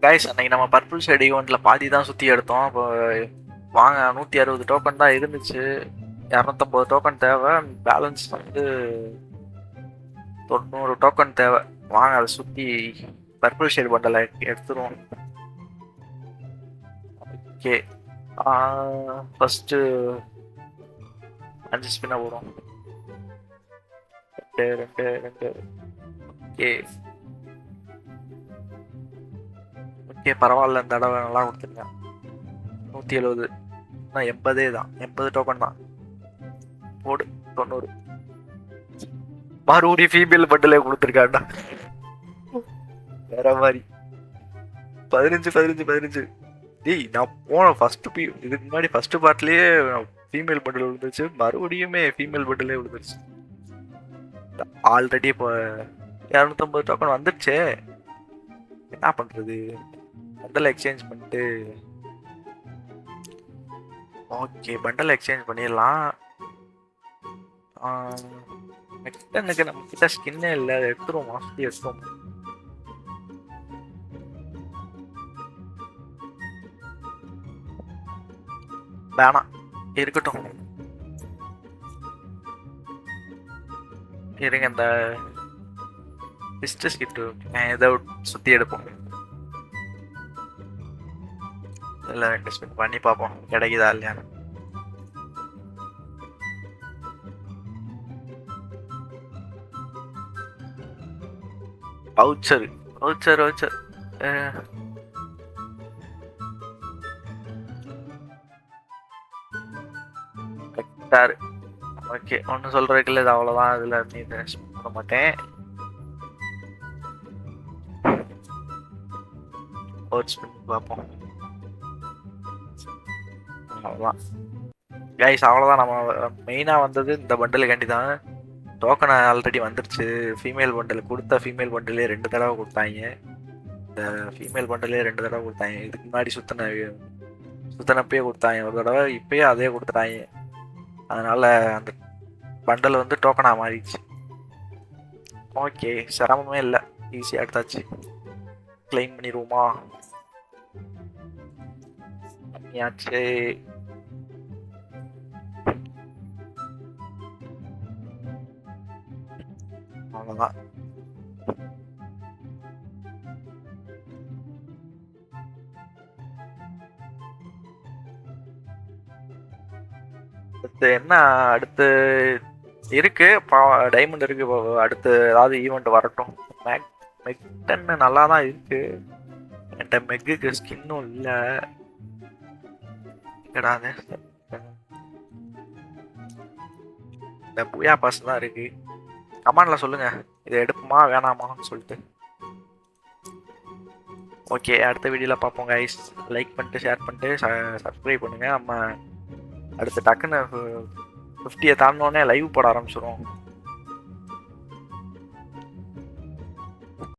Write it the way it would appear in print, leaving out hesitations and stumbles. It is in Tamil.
கைஸ் அன்னைக்கு நம்ம பர்பிள் ஷேட் ஈவெண்ட்டில் பாதி தான் சுற்றி எடுத்தோம். இப்போ வாங்க 160 டோக்கன் தான் இருந்துச்சு. 250 டோக்கன் தேவை. பேலன்ஸ் வந்து 90 டோக்கன் தேவை. வாங்க அதை சுற்றி பர்பிள் ஷேட் பண்டலை எடுத்துருவோம். ஓகே, ஃபஸ்ட்டு 5 ஸ்பின்னாக போடும். 2 ஓகே ஓகே, பரவாயில்ல. இந்த தடவை நல்லா கொடுத்துருக்கேன். 170 80 தான், 80 டோக்கன் தான். போடு 90. மறுபடியும் ஃபீமேல் பண்டிலே கொடுத்துருக்காண்டா. வேற மாதிரி 15 டேய், நான் போன இதுக்கு முன்னாடி ஃபர்ஸ்ட் பார்ட்லயே ஃபீமேல் பண்டில் விழுந்துருச்சு. மறுபடியுமே ஃபீமேல் பண்டிலே விழுந்துருச்சு. ஆல்ரெடி இப்போ 250 டோக்கன் வந்துருச்சே, என்ன பண்றது? பண்டல் எக்ஸ்சேஞ்ச் பண்ணிட்டு ஓகே, பண்டல் எக்ஸ்சேஞ்ச் பண்ணிடலாம். எனக்கு நம்ம கிட்ட ஸ்கின்னே இல்லை, எடுத்துருவோம். மாஸ்டி எடுத்துருவோம். வேணாம், இருக்கட்டும். இருங்க, இந்த பிஸ்டஸ் கிட்டு இதை சுற்றி எடுப்போம். இல்லை, 2 ஸ்பின் பண்ணி பார்ப்போம் கிடைக்குதா இல்லையான்னு. வவுச்சர் கரெக்டாரு. ஓகே, ஒன்றும் சொல்றதுக்கு இல்லை, இது அவ்வளோதான். இதில் நீ பண்ண மாட்டேன். ஒரு ஸ்பின் பார்ப்போம். அவ்வளோதான் கைஸ், அவ்வளோதான். நம்ம மெயினாக வந்தது இந்த பண்டலுக்காண்டி தான். டோக்கன் ஆல்ரெடி வந்துருச்சு. ஃபீமேல் பண்டல் கொடுத்த ஃபீமேல் பண்டலே 2 தடவை கொடுத்தாங்க. இந்த ஃபீமேல் பண்டலே 2 தடவை கொடுத்தாங்க. இதுக்கு முன்னாடி சுத்தனப்பே கொடுத்தாங்க ஒரு தடவை, இப்பயே அதே கொடுத்துட்டாங்க. அதனால அந்த பண்டல் வந்து டோக்கனாக மாறிடுச்சு. ஓகே, சிரமமே இல்லை, ஈஸியாக எடுத்தாச்சு. கிளைம் பண்ணிடுவோமா? பண்ணியாச்சு. அவ்வளோதான். அடுத்து என்ன? அடுத்து இருக்கு, டைமண்ட் இருக்கு. அடுத்து ஏதாவது ஈவெண்ட் வரட்டும். மெக்டன் நல்லா தான் இருக்கு. என்கிட்ட மெக்குக்கு ஸ்கின்னும் இல்லை. கிடையாது, இந்த பூயா பாஸ் தான் இருக்கு. கமாண்ட்ல சொல்லுங்க, இதை எடுப்புமா வேணாமான்னு சொல்லிட்டு. ஓகே, அடுத்த வீடியோவில் பார்ப்போம் கைஸ். லைக் பண்ணிட்டு, ஷேர் பண்ணிட்டு, சப்ஸ்கிரைப் பண்ணுங்கள். நம்ம அடுத்து டக்குன்னு 50 தாண்டினோடனே லைவ் போட ஆரம்பிச்சிடும்.